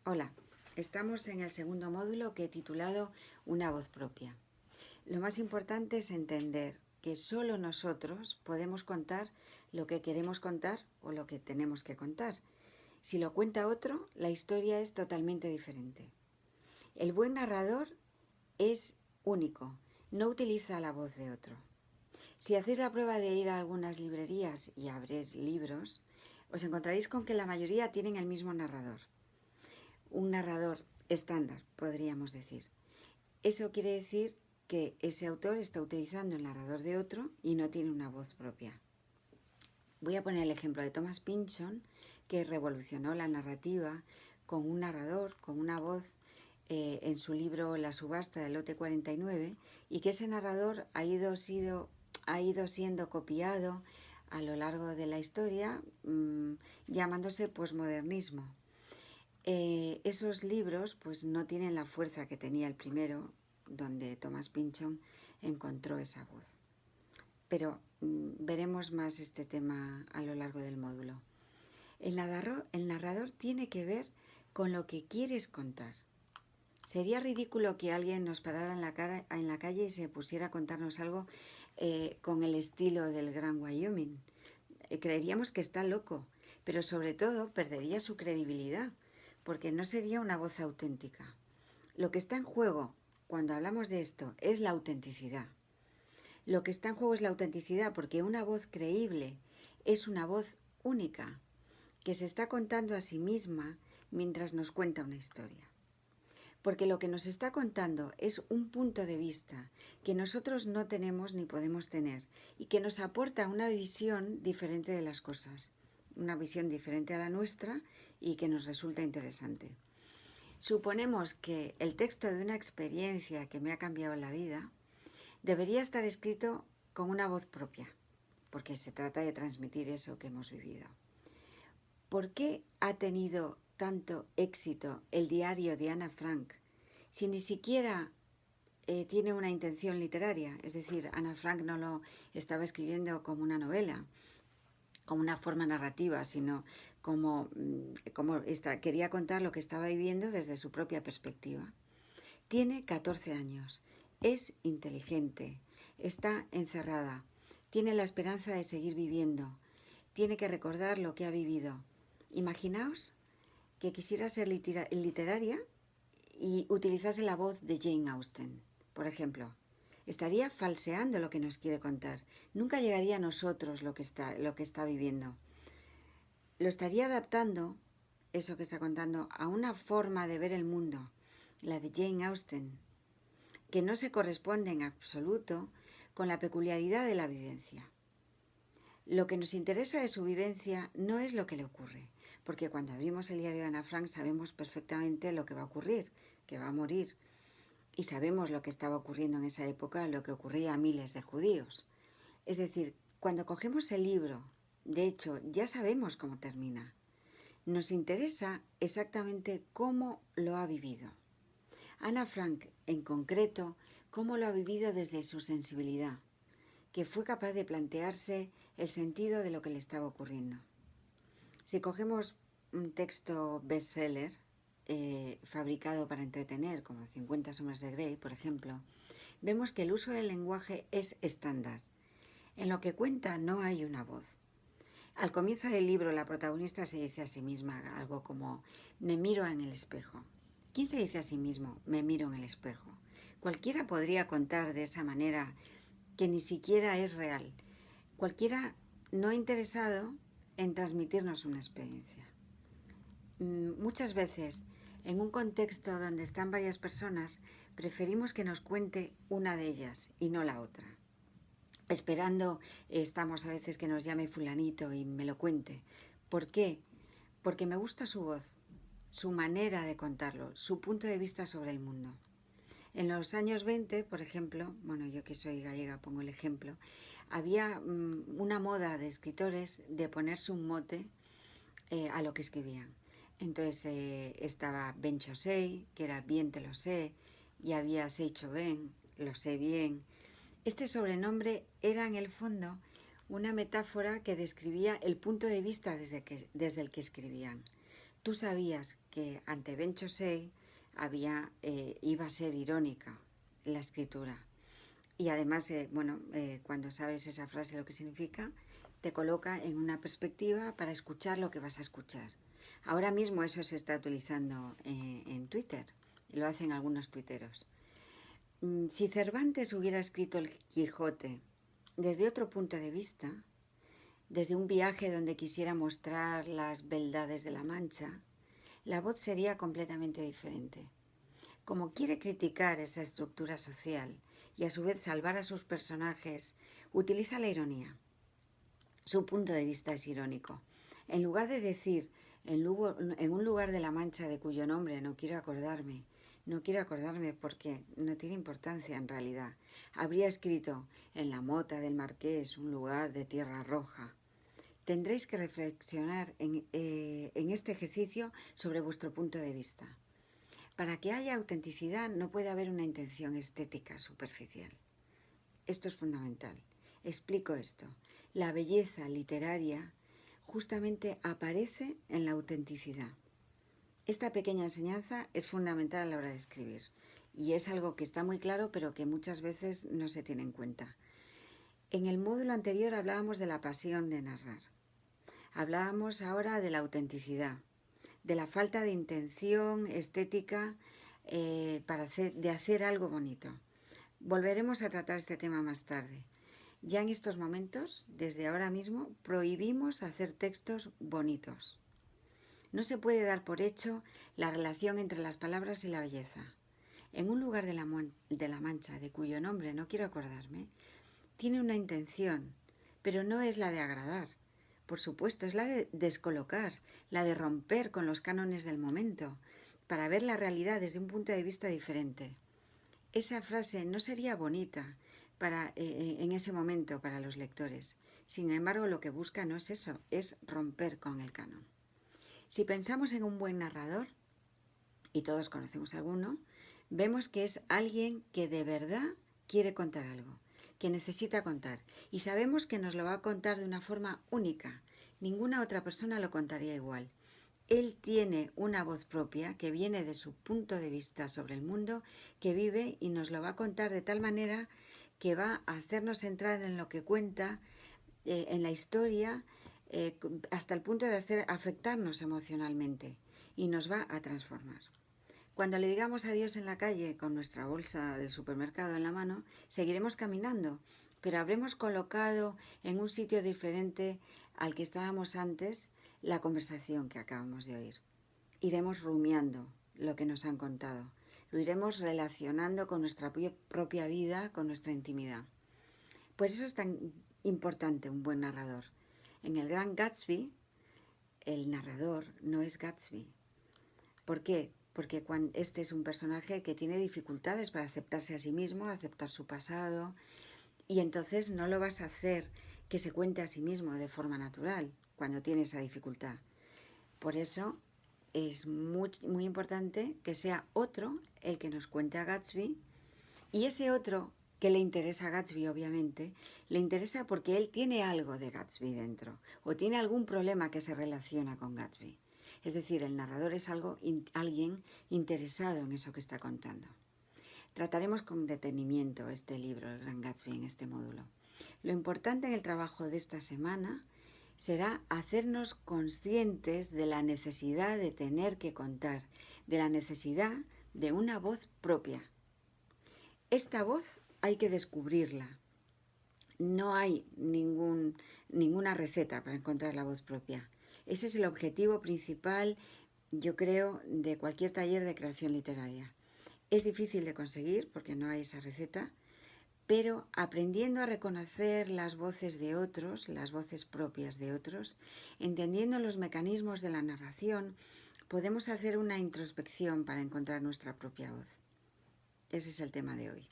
Hola, estamos en el segundo módulo que he titulado Una voz propia. Lo más importante es entender que solo nosotros podemos contar lo que queremos contar o lo que tenemos que contar. Si lo cuenta otro, la historia es totalmente diferente. El buen narrador es único, no utiliza la voz de otro. Si hacéis la prueba de ir a algunas librerías y abrir libros, os encontraréis con que la mayoría tienen el mismo narrador. Un narrador estándar, podríamos decir. Eso quiere decir que ese autor está utilizando el narrador de otro y no tiene una voz propia. Voy a poner el ejemplo de Thomas Pynchon, que revolucionó la narrativa con un narrador, con una voz en su libro La subasta del lote 49, y que ese narrador ha ido siendo copiado a lo largo de la historia, llamándose posmodernismo. Esos libros pues no tienen la fuerza que tenía el primero, donde Thomas Pynchon encontró esa voz. Pero veremos más este tema a lo largo del módulo. El narrador tiene que ver con lo que quieres contar. Sería ridículo que alguien nos parara en la calle y se pusiera a contarnos algo con el estilo del Gran Wyoming. Creeríamos que está loco, pero sobre todo perdería su credibilidad, porque no sería una voz auténtica. Lo que está en juego cuando hablamos de esto es la autenticidad. Lo que está en juego es la autenticidad, porque una voz creíble es una voz única, que se está contando a sí misma mientras nos cuenta una historia. Porque lo que nos está contando es un punto de vista que nosotros no tenemos ni podemos tener y que nos aporta una visión diferente de las cosas, una visión diferente a la nuestra y que nos resulta interesante. Suponemos que el texto de una experiencia que me ha cambiado la vida debería estar escrito con una voz propia, porque se trata de transmitir eso que hemos vivido. ¿Por qué ha tenido tanto éxito el diario de Ana Frank si ni siquiera tiene una intención literaria? Es decir, Ana Frank no lo estaba escribiendo como una novela, como una forma narrativa, sino quería contar lo que estaba viviendo desde su propia perspectiva. Tiene 14 años, es inteligente, está encerrada, tiene la esperanza de seguir viviendo, tiene que recordar lo que ha vivido. Imaginaos que quisiera ser literaria y utilizase la voz de Jane Austen, por ejemplo. Estaría falseando lo que nos quiere contar. Nunca llegaría a nosotros lo que está viviendo. Lo estaría adaptando, eso que está contando, a una forma de ver el mundo, la de Jane Austen, que no se corresponde en absoluto con la peculiaridad de la vivencia. Lo que nos interesa de su vivencia no es lo que le ocurre, porque cuando abrimos el diario de Ana Frank sabemos perfectamente lo que va a ocurrir, que va a morir, y sabemos lo que estaba ocurriendo en esa época, lo que ocurría a miles de judíos. Es decir, cuando cogemos el libro, de hecho, ya sabemos cómo termina. Nos interesa exactamente cómo lo ha vivido. Ana Frank, en concreto, cómo lo ha vivido desde su sensibilidad, que fue capaz de plantearse el sentido de lo que le estaba ocurriendo. Si cogemos un texto bestseller fabricado para entretener, como 50 sombras de Grey, por ejemplo, vemos que el uso del lenguaje es estándar. En lo que cuenta no hay una voz. Al comienzo del libro la protagonista se dice a sí misma algo como me miro en el espejo. ¿Quién se dice a sí mismo me miro en el espejo? Cualquiera podría contar de esa manera que ni siquiera es real. Cualquiera no interesado en transmitirnos una experiencia. Muchas veces, en un contexto donde están varias personas, preferimos que nos cuente una de ellas y no la otra. Esperando estamos a veces que nos llame fulanito y me lo cuente. ¿Por qué? Porque me gusta su voz, su manera de contarlo, su punto de vista sobre el mundo. En los años 20, por ejemplo, bueno, yo que soy gallega pongo el ejemplo, había una moda de escritores de ponerse un mote a lo que escribían. Entonces estaba Ben Chosei, que era bien te lo sé, y había Seicho Ben, lo sé bien. Este sobrenombre era en el fondo una metáfora que describía el punto de vista desde el que escribían. Tú sabías que ante Ben Chosei iba a ser irónica la escritura. Y además, cuando sabes esa frase lo que significa, te coloca en una perspectiva para escuchar lo que vas a escuchar. Ahora mismo eso se está utilizando en Twitter, lo hacen algunos tuiteros. Si Cervantes hubiera escrito el Quijote desde otro punto de vista, desde un viaje donde quisiera mostrar las beldades de la Mancha, la voz sería completamente diferente. Como quiere criticar esa estructura social y a su vez salvar a sus personajes, utiliza la ironía. Su punto de vista es irónico. En lugar de decir, en un lugar de la Mancha de cuyo nombre no quiero acordarme porque no tiene importancia en realidad, habría escrito, en la mota del Marqués, un lugar de tierra roja. Tendréis que reflexionar en este ejercicio sobre vuestro punto de vista. Para que haya autenticidad no puede haber una intención estética superficial. Esto es fundamental. Explico esto. La belleza literaria justamente aparece en la autenticidad. Esta pequeña enseñanza es fundamental a la hora de escribir y es algo que está muy claro pero que muchas veces no se tiene en cuenta. En el módulo anterior hablábamos de la pasión de narrar. Hablábamos ahora de la autenticidad, de la falta de intención estética de hacer algo bonito. Volveremos a tratar este tema más tarde. Ya en estos momentos, desde ahora mismo, prohibimos hacer textos bonitos. No se puede dar por hecho la relación entre las palabras y la belleza. En un lugar de la Mancha, de cuyo nombre no quiero acordarme, tiene una intención, pero no es la de agradar. Por supuesto, es la de descolocar, la de romper con los cánones del momento, para ver la realidad desde un punto de vista diferente. Esa frase no sería bonita en ese momento para los lectores. Sin embargo, lo que busca no es eso, es romper con el canon. Si pensamos en un buen narrador, y todos conocemos alguno, vemos que es alguien que de verdad quiere contar algo, que necesita contar, y sabemos que nos lo va a contar de una forma única. Ninguna otra persona lo contaría igual. Él tiene una voz propia que viene de su punto de vista sobre el mundo que vive y nos lo va a contar de tal manera que va a hacernos entrar en lo que cuenta, en la historia, hasta el punto de afectarnos emocionalmente y nos va a transformar. Cuando le digamos adiós en la calle con nuestra bolsa del supermercado en la mano, seguiremos caminando, pero habremos colocado en un sitio diferente al que estábamos antes la conversación que acabamos de oír. Iremos rumiando lo que nos han contado, lo iremos relacionando con nuestra propia vida, con nuestra intimidad. Por eso es tan importante un buen narrador. En el Gran Gatsby, el narrador no es Gatsby. ¿Por qué? Porque este es un personaje que tiene dificultades para aceptarse a sí mismo, aceptar su pasado, y entonces no lo vas a hacer que se cuente a sí mismo de forma natural cuando tiene esa dificultad. Por eso es muy, muy importante que sea otro el que nos cuente a Gatsby, y ese otro que le interesa a Gatsby, obviamente, le interesa porque él tiene algo de Gatsby dentro o tiene algún problema que se relaciona con Gatsby. Es decir, el narrador es alguien interesado en eso que está contando. Trataremos con detenimiento este libro, El Gran Gatsby, en este módulo. Lo importante en el trabajo de esta semana será hacernos conscientes de la necesidad de tener que contar, de la necesidad de una voz propia. Esta voz hay que descubrirla. No hay ninguna receta para encontrar la voz propia. Ese es el objetivo principal, yo creo, de cualquier taller de creación literaria. Es difícil de conseguir porque no hay esa receta, pero aprendiendo a reconocer las voces de otros, las voces propias de otros, entendiendo los mecanismos de la narración, podemos hacer una introspección para encontrar nuestra propia voz. Ese es el tema de hoy.